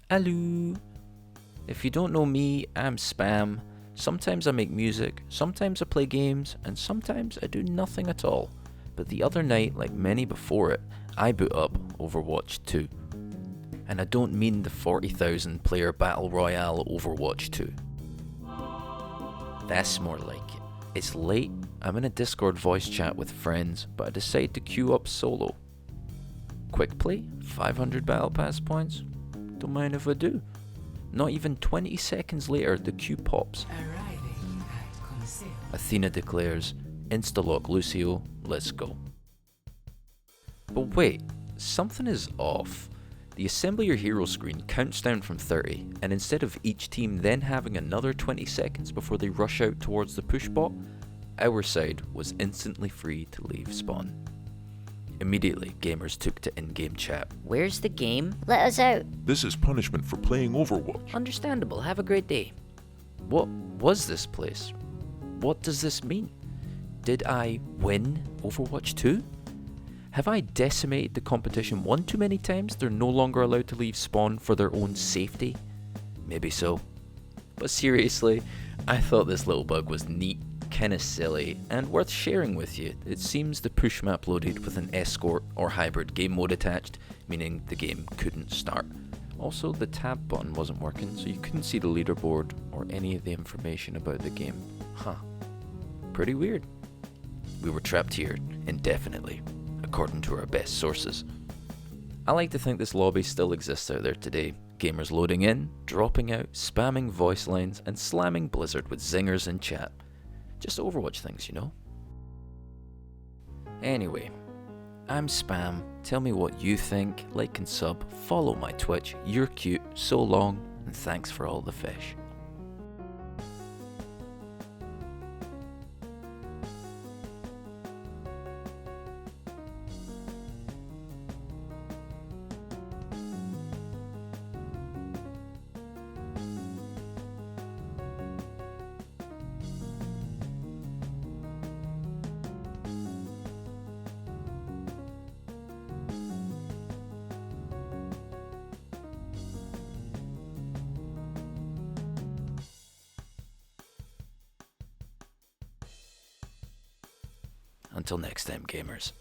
Hello. If you don't know me, I'm Spam. Sometimes I make music, sometimes I play games, and sometimes I do nothing at all. But the other night, like many before it, I boot up Overwatch 2. And I don't mean the 40,000 player battle royale Overwatch 2. That's more like it. It's late, I'm in a Discord voice chat with friends, but I decide to queue up solo. Quick play, 500 battle pass points. Don't mind if I do. Not even 20 seconds later, the queue pops. Athena declares, Instalock Lucio, let's go. But wait, something is off. The Assemble Your Hero screen counts down from 30, and instead of each team then having another 20 seconds before they rush out towards the push bot, our side was instantly free to leave spawn. Immediately, gamers took to in-game chat. Where's the game? Let us out. This is punishment for playing Overwatch. Understandable, have a great day. What was this place? What does this mean? Did I win Overwatch 2? Have I decimated the competition one too many times? They're no longer allowed to leave spawn for their own safety? Maybe so. But seriously, I thought this little bug was neat, kinda silly, and worth sharing with you. It seems the push map loaded with an escort or hybrid game mode attached, meaning the game couldn't start. Also, the tab button wasn't working, so you couldn't see the leaderboard or any of the information about the game. Huh. Pretty weird. We were trapped here indefinitely, according to our best sources. I like to think this lobby still exists out there today. Gamers loading in, dropping out, spamming voice lines, and slamming Blizzard with zingers in chat. Just Overwatch things, you know? Anyway, I'm Spam. Tell me what you think, like and sub, follow my Twitch, you're cute, so long, and thanks for all the fish. Until next time, gamers.